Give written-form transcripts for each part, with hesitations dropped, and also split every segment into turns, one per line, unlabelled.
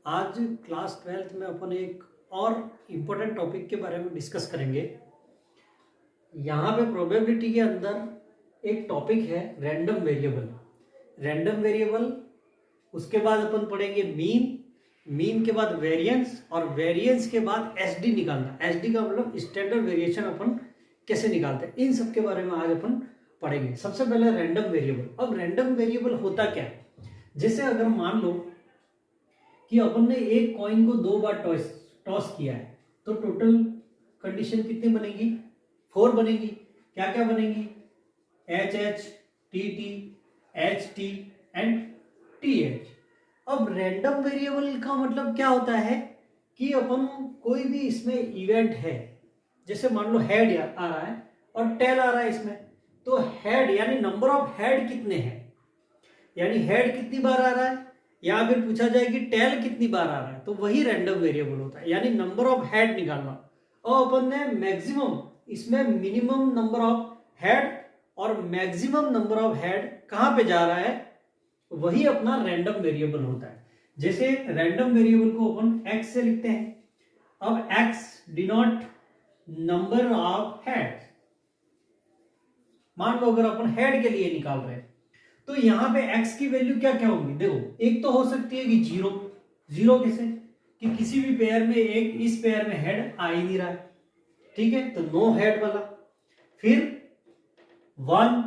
आज class 12th में अपन एक और इम्पोर्टेंट टॉपिक के बारे में डिस्कस करेंगे। यहाँ पे प्रोबेबिलिटी के अंदर एक टॉपिक है रैंडम वेरिएबल। रैंडम वेरिएबल, उसके बाद अपन पढ़ेंगे मीन के बाद वेरिएंस, और वेरिएंस के बाद एसडी निकालना। एसडी का मतलब स्टैंडर्ड वेरिएशन अपन कैसे निकालते हैं, इन सब के बारे में आज अपन पढ़ेंगे। सबसे पहले रैंडम वेरिएबल। अब रैंडम वेरिएबल होता क्या है, जैसे अगर मान लो कि अपन ने एक कॉइन को 2 बार टॉस किया है, तो टोटल कंडीशन कितनी बनेगी? 4 बनेगी। क्या क्या बनेगी? H H, T T, H T and T H. अब रैंडम वेरिएबल का मतलब क्या होता है कि अपन कोई भी इसमें इवेंट है, जैसे मान लो हेड आ रहा है और टेल आ रहा है इसमें, तो हेड यानी नंबर ऑफ हेड कितने हैं, यानी हेड कितनी बार आ रहा है, या फिर पूछा जाए कि टेल कितनी बार आ रहा है, तो वही रैंडम वेरिएबल होता है, यानी नंबर ऑफ हेड निकालना। और अपन ने मैक्सिमम, इसमें मिनिमम नंबर ऑफ हेड और मैक्सिमम नंबर ऑफ हेड कहां पे जा रहा है, वही अपना रैंडम वेरिएबल होता है। जैसे रैंडम वेरिएबल को अपन एक्स से लिखते हैं। अब x denote number of head. मान लो अगर अपन हेड के लिए निकाल रहे हैं, तो यहां पे x की वैल्यू क्या क्या होगी? देखो, एक तो हो सकती है कि जीरो। जीरो कैसे? कि किसी भी पेयर में एक, इस पेयर में हेड आ ही नहीं रहा है, ठीक है, तो नो हेड वाला। फिर 1,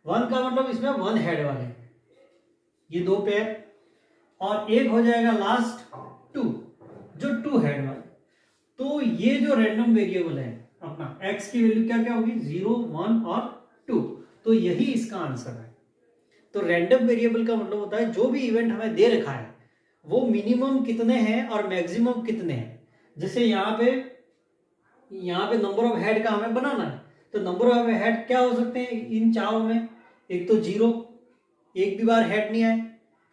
1 का मतलब इसमें 1 हेड वाले, ये 2 पेयर, और एक हो जाएगा लास्ट 2, जो 2 हेड वाले। तो ये जो रैंडम वेरिएबल है अपना, x की वैल्यू क्या क्या होगी? 0, 1 और 2। तो यही इसका आंसर है। तो रैंडम वेरिएबल का मतलब होता है जो भी इवेंट हमें दे रखा है वो मिनिमम कितने हैं और मैक्सिमम कितने हैं। जैसे यहाँ पे नंबर ऑफ हेड का हमें बनाना है, तो नंबर ऑफ हेड क्या हो सकते हैं इन चारों में? एक तो 0, एक भी बार हेड नहीं आए,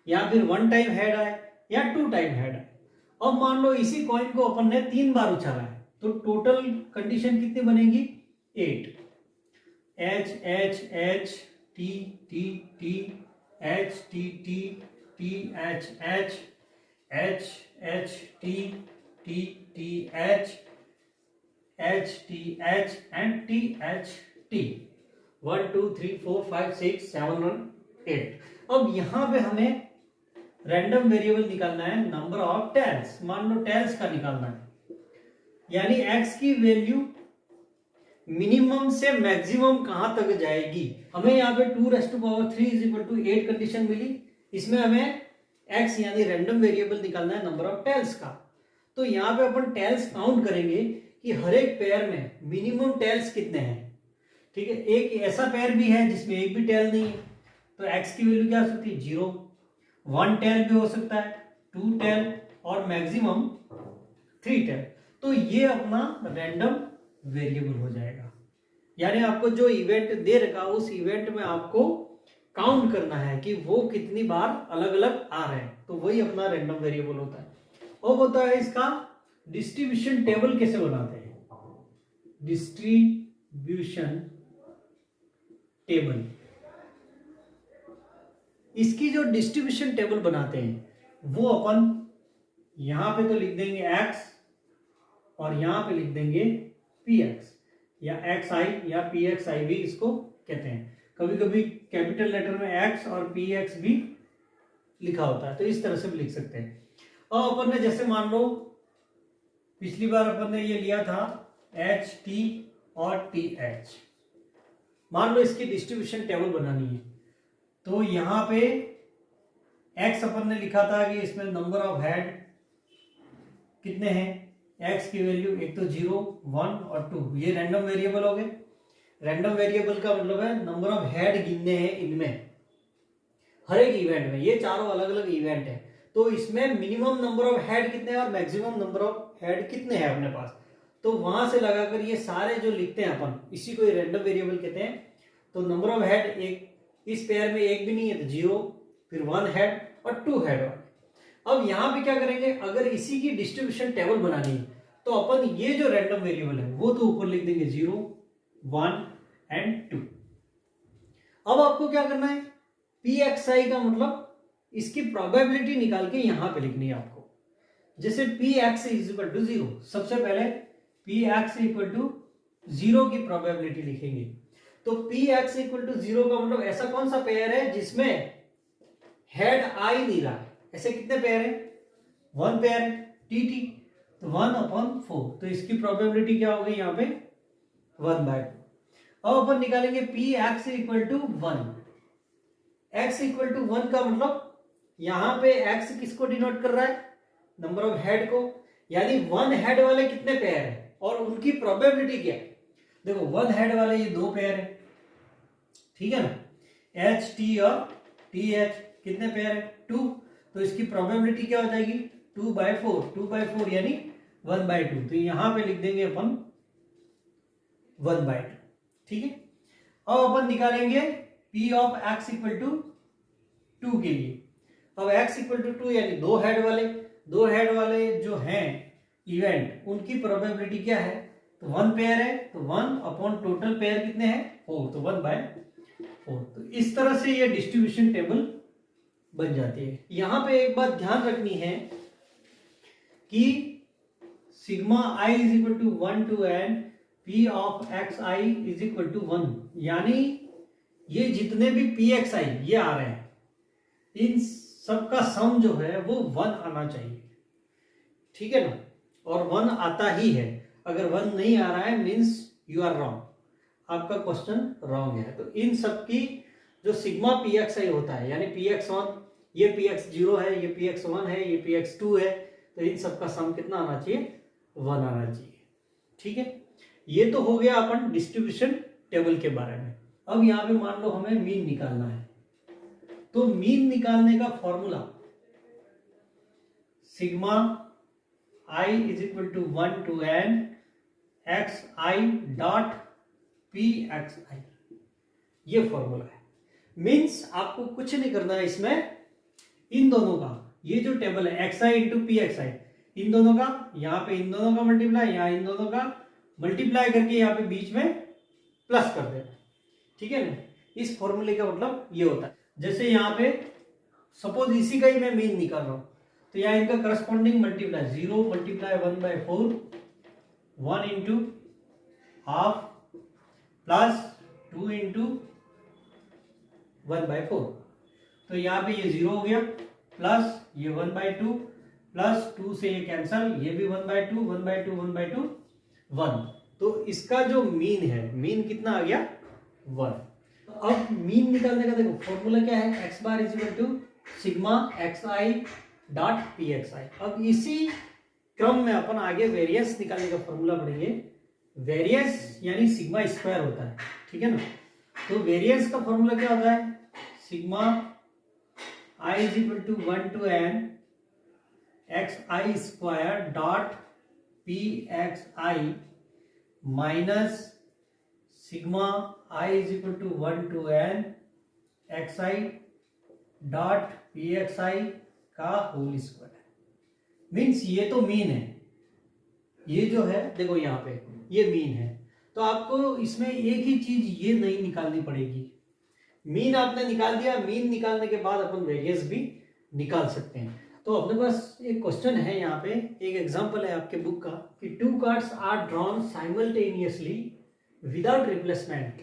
या फिर 1 टाइम हेड आए, या 2 टाइम हेड आए। अब मान लो इसी कॉइन को अपन ने 3 बार उछाला है, तो टोटल कंडीशन कितनी बनेगी? 8। H H H, T T T, H T T, T H H, H H T, T T H, H T H and T H T. 1 2 3 4 5 6 7 1 8। अब यहां पे हमें रैंडम वेरिएबल निकालना है नंबर ऑफ टेल्स। मान लो tales का निकालना है, यानी एक्स की वैल्यू मिनिमम से मैक्सिमम कहां तक जाएगी। हमें यहाँ पे 2⁻³ = 8 कंडीशन मिली। इसमें हमें x यानी रैंडम वेरिएबल निकालना है नंबर ऑफ टेल्स का। तो यहाँ पे अपन टेल्स काउंट करेंगे कि हर एक पेयर में मिनिमम टेल्स कितने हैं, ठीक है। एक ऐसा पेयर भी है जिसमें एक भी टेल नहीं है, तो x की वैल्यू क्या हो सकती है? 0। 1 टेल भी हो सकता है, 2 टेल, और मैक्सिमम 3 टेल। तो ये अपना रैंडम वेरिएबल हो जाएगा। यानी आपको जो इवेंट दे रखा उस इवेंट में आपको काउंट करना है कि वो कितनी बार अलग अलग आ रहे हैं, तो वही अपना रैंडम वेरिएबल होता है। और होता है इसका डिस्ट्रीब्यूशन टेबल कैसे बनाते हैं? डिस्ट्रीब्यूशन टेबल, इसकी जो डिस्ट्रीब्यूशन टेबल बनाते हैं वो अपन यहां पे तो लिख देंगे x, और यहां पे लिख देंगे px, या xi या pxi भी इसको कहते हैं। कभी कभी कैपिटल लेटर में x और px भी लिखा होता है, तो इस तरह से भी लिख सकते हैं। और अपन ने जैसे मान लो पिछली बार अपन ने ये लिया था ht और th, मान लो इसकी डिस्ट्रीब्यूशन टेबल बनानी है, तो यहां पे x अपन ने लिखा था कि इसमें नंबर ऑफ हेड कितने हैं। x की वैल्यू एक तो 0, 1 और 2, ये रैंडम वेरिएबल हो गए। रैंडम वेरिएबल का मतलब है नंबर ऑफ हेड गिनने हैं इनमें, हर एक इवेंट में। ये चारों अलग अलग इवेंट है, तो इसमें मिनिमम नंबर ऑफ हेड कितने हैं और मैक्सिमम नंबर ऑफ हेड कितने हैं अपने पास। तो वहां से लगाकर ये सारे जो लिखते हैं अपन, इसी को रैंडम वेरिएबल कहते हैं। तो नंबर ऑफ हेड, एक इस पेयर में एक भी नहीं है तो 0, फिर 1 हेड और 2 हेड। अब यहां पे क्या करेंगे, अगर इसी की डिस्ट्रीब्यूशन टेबल बनानी है तो अपन ये जो रैंडम वेरिएबल है वो तो ऊपर लिख देंगे 0, 1 एंड 2। अब आपको क्या करना है, pxi का मतलब इसकी प्रोबेबिलिटी निकाल के यहां पे लिखनी है आपको। जैसे P X is equal to 0, सबसे पहले पी एक्स इक्वल टू 0 की प्रोबेबिलिटी लिखेंगे। तो पी एक्स इक्वल टू 0 का मतलब ऐसा कौन सा पेयर है जिसमें हेड आ ही नहीं रहा है? ऐसे कितने पेयर है? 1 पेयर है, टी टी, तो 1/4, तो इसकी प्रोबेबिलिटी क्या हो गई यहाँ पे? 1/2। अब अपन निकालेंगे P X equal to 1। X equal to 1 का मतलब यहां पे एक्स किसको डिनोट कर रहा है? नंबर ऑफ हेड को, यानी 1 हेड वाले कितने पेयर है और उनकी प्रोबेबिलिटी क्या है? देखो 1 हेड वाले ये 2 पेयर है, ठीक है ना, एच टी और टी एच, कितने पेयर है? 2, तो इसकी प्रोबेबिलिटी क्या हो जाएगी? 2/4 यानी 1/2, तो यहां पे लिख देंगे अपन 1/2, ठीक है। अब अपन निकालेंगे P of x equal to 2 के लिए। अब x इक्वल टू 2 यानी 2 हेड वाले जो हैं इवेंट, उनकी प्रोबेबिलिटी क्या है? तो 1 पेयर है, तो 1 अपॉन टोटल पेयर कितने हैं? 4, तो 1/4। तो इस तरह से ये डिस्ट्रीब्यूशन टेबल बन जाती है। यहां पे एक बात ध्यान रखनी है कि sigma i is equal to 1 to n P of X I is equal to 1, यानी ये जितने भी पी एक्स आई ये आ रहे हैं, इन सबका सम जो है वो 1 आना चाहिए, ठीक है ना, और 1 आता ही है। अगर 1 नहीं आ रहा है मीन्स यू आर रॉन्ग, आपका क्वेश्चन रॉन्ग है। तो इन सब की जो सिग्मा पी एक्स आई होता है, यानी पी एक्स 1, ये पी एक्स 0 है, ये पी एक्स 1 है, ये पी एक्स 2 है, तो इन सबका सम कितना आना चाहिए? 1 आना चाहिए, ठीक है। ये तो हो गया अपन डिस्ट्रीब्यूशन टेबल के बारे में। अब यहां पे मान लो हमें मीन निकालना है, तो मीन निकालने का formula sigma I is equal to 1 to n X I dot P X I, ये फॉर्मूला है। मीन्स आपको कुछ नहीं करना है इसमें, इन दोनों का ये जो टेबल है एक्स आई इंटू पी एक्स आई, इन दोनों का, यहाँ पे इन दोनों का मल्टीप्लाई, यहाँ इन दोनों का मल्टीप्लाई करके यहाँ पे बीच में प्लस कर देना, ठीक है ना। इस फॉर्मूले का मतलब ये होता है। जैसे यहाँ पे सपोज इसी का ही मैं मीन निकाल रहा हूं, तो यहाँ इनका corresponding multiply 0 multiply 1/4, 1 into half plus 2 into 1/4, तो यहाँ पे ये 0 हो गया, प्लस ये 1/2, प्लस 2 से ये कैंसल, ये भी 1/2 1/2 1/2 1, तो इसका जो मीन है, मीन कितना आ गया? 1। तो अब मीन निकालने का देखो फॉर्मूला क्या है? X bar is equal to sigma X I dot P X I. अब इसी क्रम में अपन आगे वेरिएंस निकालने का फॉर्मूला पढ़ेंगे। वेरिएंस यानी सिग्मा स्क्वायर होता है, ठीक है ना। तो वेरिएंस का फॉर्मूला क्या होता है? Sigma I is equal to 1 to n X I square dot P X I minus sigma I is equal to 1 to n X I dot P X I का होल स्क्वायर। मीन्स ये तो mean है, ये जो है देखो यहाँ पे ये मीन है, तो आपको इसमें एक ही चीज ये नहीं निकालनी पड़ेगी। मीन आपने निकाल दिया, मीन निकालने के बाद अपन वेरिएंस भी निकाल सकते हैं। तो अपने पास एक क्वेश्चन है यहाँ पे, एक एग्जांपल है आपके बुक का कि 2 cards are drawn simultaneously without replacement,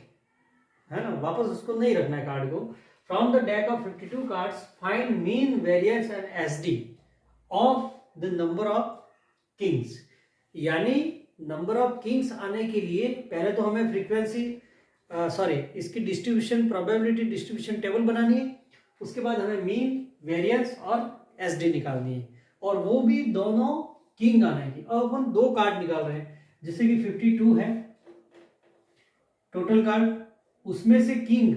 है ना, वापस उसको नहीं रखना है कार्ड को। From the deck of 52 cards find mean variance and SD of the number of kings. यानी नंबर ऑफ किंग्स आने के लिए पहले तो हमें फ्रीक्वेंसी इसकी डिस्ट्रीब्यूशन प्रोबेबिलिटी डिस्ट्रीब्यूशन टेबल बनानी है, उसके बाद हमें मीन वेरिएंस और एसडी निकालनी है, और वो भी दोनों किंग आने की। अब अपन 2 कार्ड निकाल रहे हैं, जैसे कि 52 है टोटल कार्ड, उसमें से किंग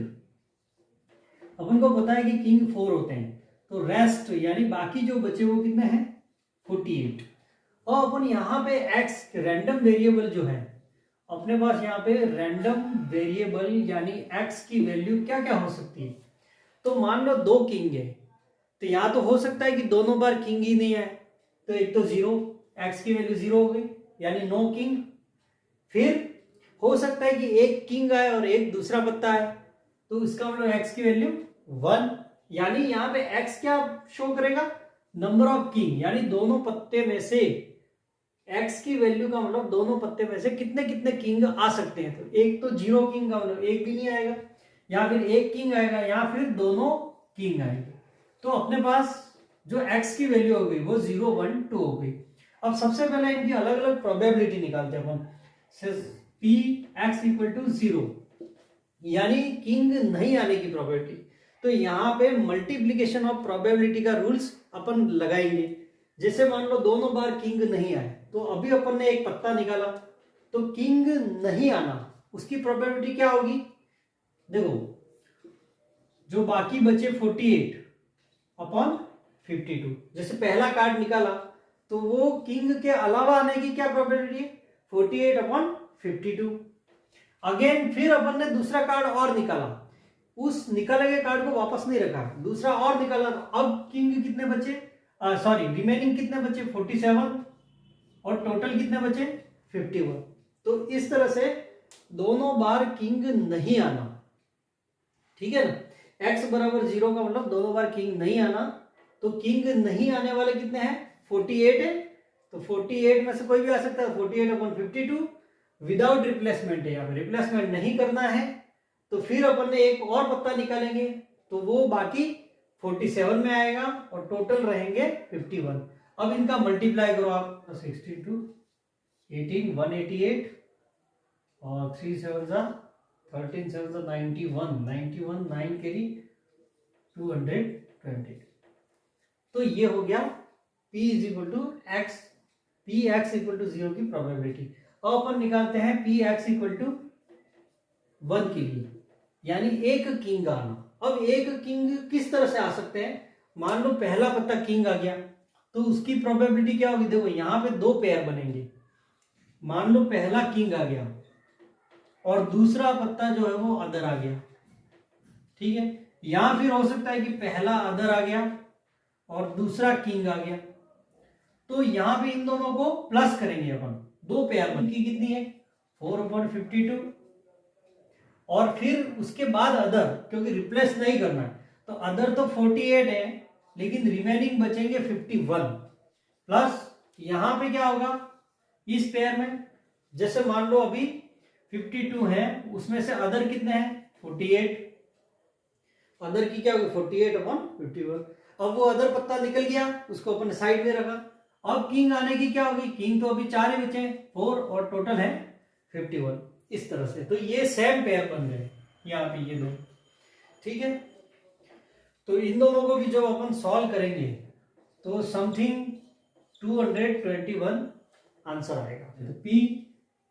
अपन को पता है कि किंग 4 होते हैं, तो रेस्ट यानी बाकी जो बचे वो कितने हैं? 48। और अपन यहाँ पे एक्स रैंडम वेरिएबल जो है अपने पास, यहाँ पे रैंडम वेरिएबल यानी एक्स की वैल्यू क्या क्या हो सकती है? तो मान लो 2 किंग है, तो यहाँ तो हो सकता है कि दोनों बार किंग ही नहीं है, तो एक तो 0, एक्स की वैल्यू 0 हो गई यानी नो किंग। फिर हो सकता है कि एक किंग आए और एक दूसरा पत्ता है, तो इसका मतलब एक्स की वैल्यू 1, यानी यहाँ पे एक्स क्या शो करेगा? नंबर ऑफ किंग, यानी दोनों पत्ते में से x की वैल्यू का मतलब दोनों पत्ते में से कितने कितने किंग आ सकते हैं। तो एक तो 0 किंग का मतलब एक भी नहीं आएगा, या फिर एक किंग आएगा, या फिर दोनों किंग आएंगे। तो अपने पास जो x की वैल्यू हो गई वो 0 1 2 हो गई। अब सबसे पहले इनकी अलग अलग प्रोबेबिलिटी निकालते हैं अपन। पी एक्स इक्वल टू 0 यानी किंग नहीं आने की प्रोबेबिलिटी। तो यहाँ पे मल्टीप्लीकेशन ऑफ प्रोबेबिलिटी का रूल्स अपन लगाएंगे। जैसे मान लो दोनों बार किंग नहीं आए, तो अभी अपन ने एक पत्ता निकाला, तो किंग नहीं आना उसकी प्रोबेबिलिटी क्या होगी। देखो जो बाकी बचे 48 अपॉन 52, जैसे पहला कार्ड निकाला तो वो किंग के अलावा आने की क्या प्रोबेबिलिटी है, 48 अपॉन 52। अगेन फिर अपन ने दूसरा कार्ड और निकाला, उस निकाले गए कार्ड को वापस नहीं रखा, दूसरा और निकाला, तो अब किंग कितने बचे, सॉरी रिमेनिंग कितने बचे 47, और टोटल कितने बचे 51। तो इस तरह से दोनों बार किंग नहीं आना, ठीक है ना। x बराबर 0 का मतलब दोनों बार किंग नहीं आना। तो किंग नहीं आने वाले कितने हैं 48 है, तो 48 में से कोई भी आ सकता है, 48 अपॉन 52 विदाउट रिप्लेसमेंट है, यहाँ पे रिप्लेसमेंट नहीं करना है। तो फिर अपन ने एक और पत्ता निकालेंगे, तो वो बाकी 47 में आएगा और टोटल रहेंगे 51। अब इनका मल्टीप्लाई करो आप, 62 18 188 और 3 7 13 7 91 91 9 कैरी 220। तो ये हो गया p is equal to X, P X equal to 0 की प्रोबेबिलिटी। अब अपन निकालते हैं पी एक्स इक्वल टू 1 के लिए, यानी एक किंग आना। अब एक किंग किस तरह से आ सकते हैं, मान लो पहला पत्ता किंग आ गया, तो उसकी प्रोबेबिलिटी क्या होगी। देखो यहाँ पे दो पेयर बनेंगे, मान लो पहला किंग आ गया और दूसरा पत्ता जो है वो अदर आ गया, ठीक है। या फिर हो सकता है कि पहला अदर आ गया और दूसरा किंग आ गया, तो यहां पे इन दोनों को प्लस करेंगे अपन, दो पेयर की कितनी है 4/52, और फिर उसके बाद अदर, क्योंकि रिप्लेस नहीं करना है तो अदर तो 48 है, लेकिन रिमेनिंग बचेंगे 51 प्लस यहां पे क्या होगा इस पेयर में, जैसे मान लो अभी 52 है, उसमें से अदर कितने हैं 48, अदर की क्या होगी 48/51। अब वो अदर पत्ता निकल गया, उसको अपन साइड में रखा। अब किंग आने की क्या होगी, किंग तो अभी 4 ही बचे 4 और टोटल है 51। इस तरह से तो ये सेम पेयर बन गए यहाँ पे ये दो, ठीक है। तो इन दोनों को भी जब अपन सॉल्व करेंगे तो समथिंग 221 आंसर आएगा। तो पी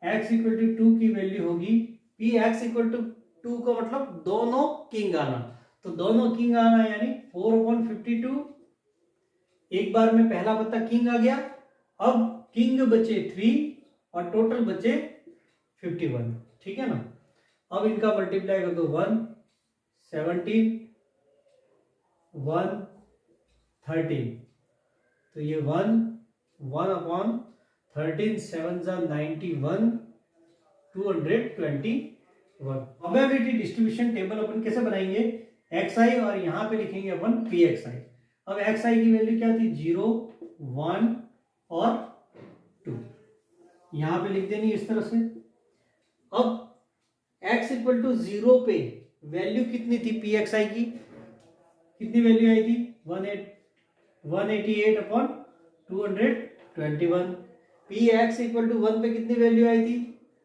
एक्स इक्वल टू 2 की वैल्यू होगी, पी एक्स इक्वल टू 2 का मतलब दोनों किंग आना, तो दोनों किंग आना यानी 4/52, एक बार में पहला पत्ता किंग आ गया, अब किंग बचे 3 और टोटल बचे 51, ठीक है ना। अब इनका मल्टीप्लाई कर दो 1 17 1 13, तो ये 1 1/13 7 91 221। प्रोबेबिलिटी डिस्ट्रीब्यूशन टेबल अपन कैसे बनाएंगे, xi और यहाँ पे लिखेंगे अपन pxi। अब xi की वैल्यू क्या थी 0 1 और 2, यहाँ पे लिख देनी इस तरह से। अब x इक्वल टू 0 पे वैल्यू कितनी थी pxi की, कितनी वैल्यू आई थी 188/221। px इक्वल टू 1 पे कितनी वैल्यू आई थी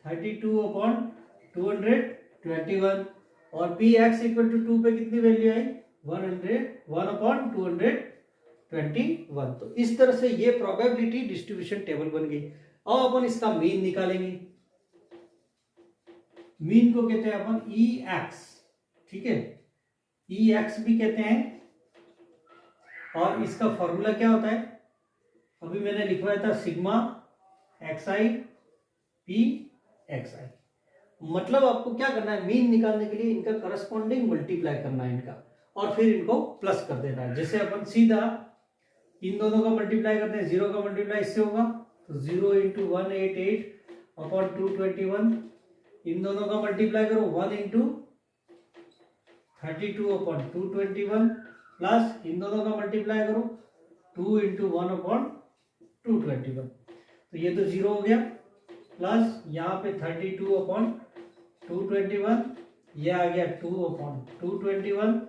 32/221, और px इक्वल टू 2 पे कितनी वैल्यू आई 101/221। तो इस तरह से ये प्रोबेबिलिटी डिस्ट्रीब्यूशन टेबल बन गई। अब अपन इसका मीन निकालेंगे, मीन को कहते हैं अपन EX, ठीक है, EX भी कहते हैं। और इसका फॉर्मूला क्या होता है, अभी मैंने लिखवाया था सिग्मा xi p xi। मतलब आपको क्या करना है, मीन निकालने के लिए इनका करस्पॉन्डिंग मल्टीप्लाई करना है इनका, और फिर इनको प्लस कर देना है। जैसे अपन सीधा इन दोनों का मल्टीप्लाई करते हैं, 0 का मल्टीप्लाई इससे होगा, तो 0 × 188/221, इन दोनों का मल्टीप्लाई करो 1 × 32/221, प्लस इन दोनों का मल्टीप्लाई करो 2 इंटू 1/221, तो ये तो 0 हो गया, प्लस यहाँ पे 32/221, ये आ गया 2/221,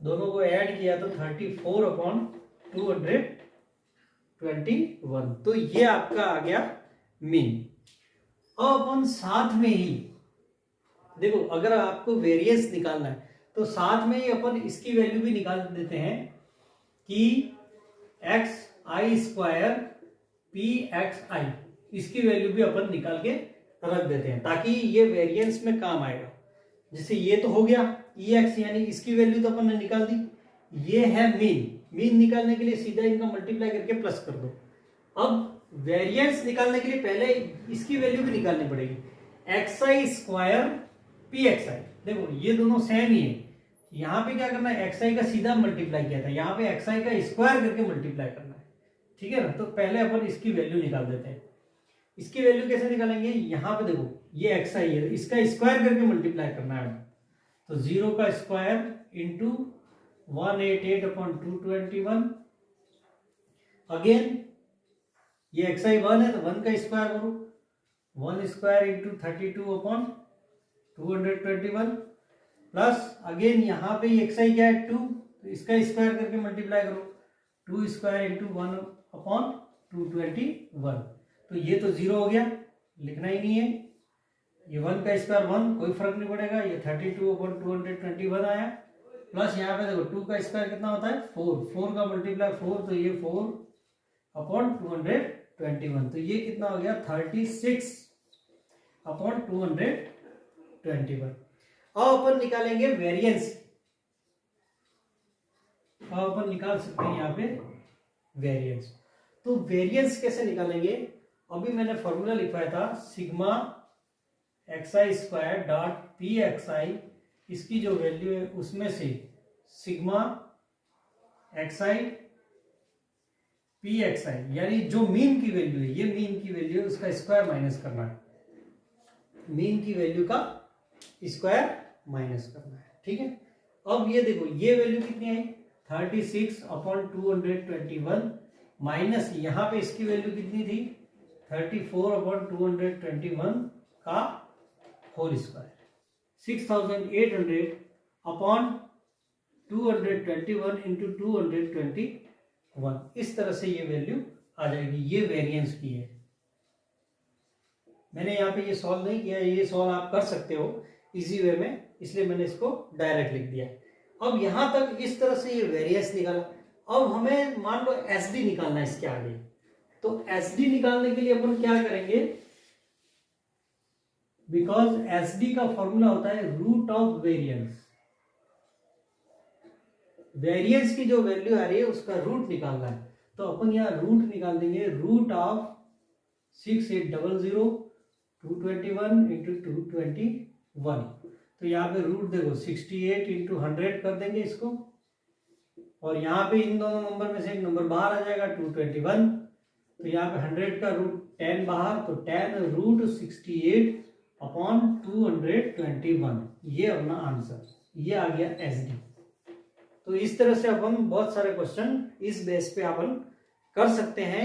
दोनों को ऐड किया तो 34/221, तो ये आपका आ गया मीन। अब अपन साथ में ही देखो, अगर आपको वेरिएंस निकालना है तो साथ में ही अपन इसकी वैल्यू भी निकाल देते हैं कि xi² pxi, इसकी वैल्यू भी अपन निकाल के रख देते हैं ताकि ये वेरिएंस में काम आएगा। जैसे ये तो हो गया ex, यानी इसकी वैल्यू तो अपन ने निकाल दी। ये है मीन निकालने के लिए सीधा इनका मल्टीप्लाई करके प्लस कर दो। अब वेरिएंस निकालने के लिए पहले इसकी वैल्यू भी निकालनी पड़ेगी, xi² pxi। देखो ये दोनों सेम ही है, यहाँ पे क्या करना है, xi का सीधा मल्टीप्लाई किया था, यहाँ पे xi का स्क्वायर करके मल्टीप्लाई करना है, ठीक है ना। तो पहले अपन इसकी वैल्यू निकाल देते हैं। इसकी वैल्यू कैसे निकालेंगे, यहाँ पे देखो ये xi है, इसका स्क्वायर करके मल्टीप्लाई करना है। तो 0 का स्क्वायर इंटू 188/221, अगेन ये xi 1 है तो 1 का स्क्वायर करो, 1 स्क्वायर इंटू 32/221, प्लस अगेन यहाँ पे xi क्या है 2, तो इसका स्क्वायर करके मल्टीप्लाई करो, 2 स्क्वायर इंटू 1/221, तो ये तो 0 हो गया, लिखना ही नहीं है। ये 1 का स्क्वायर 1, कोई फर्क नहीं पड़ेगा, ये 32/221 आया, प्लस यहाँ पे देखो 2 का स्क्वायर कितना होता है 4 का मल्टीप्लाई 4, तो ये 4/221, तो ये कितना हो गया 36/221। अब अपन निकालेंगे वेरिएंस। अब अपन निकाल सकते हैं यहाँ पे वेरिएंस। तो वेरिएंस कैसे निकालेंगे, अभी मैंने फॉर्मूला लिखवाया था सिग्मा xi² डॉट pxi, इसकी जो वैल्यू है उसमें से सिग्मा xi pxi, यानी जो मीन की वैल्यू है, ये मीन की वैल्यू है, उसका स्क्वायर माइनस करना है, मीन की वैल्यू का स्क्वायर माइनस करना है, ठीक है। अब ये देखो ये वैल्यू कितनी आई 36/221, माइनस यहाँ पे इसकी वैल्यू कितनी थी 34/221 का होल स्क्वायर, 6800/221 इंटू 221, इस तरह से ये वैल्यू आ जाएगी। ये वेरिएंस की है। मैंने यहाँ पे ये सॉल्व नहीं किया, ये सॉल्व आप कर सकते हो इजी वे में, इसलिए मैंने इसको डायरेक्ट लिख दिया। अब यहां तक इस तरह से ये वेरिएंस निकाला। अब हमें मान लो एसडी निकालना है इसके आगे, तो एसडी निकालने के लिए अपन क्या करेंगे, बिकॉज एसडी का फॉर्मूला होता है रूट ऑफ वेरिएंस। वेरिएंस की जो वैल्यू आ रही है उसका रूट निकालना है, तो अपन यहाँ रूट निकाल देंगे, रूट ऑफ 6800/221 इंटू 221, तो यहाँ पे रूट देखो 68 इंटू 100 कर देंगे इसको, और यहाँ पे इन दोनों नंबर में से एक नंबर बाहर आ जाएगा 221, तो यहाँ पे 100 का रूट 10 बाहर, तो 10√68/221, ये अपना आंसर, ये आ गया एसडी। तो इस तरह से अपन बहुत सारे क्वेश्चन इस बेस पे अपन कर सकते हैं।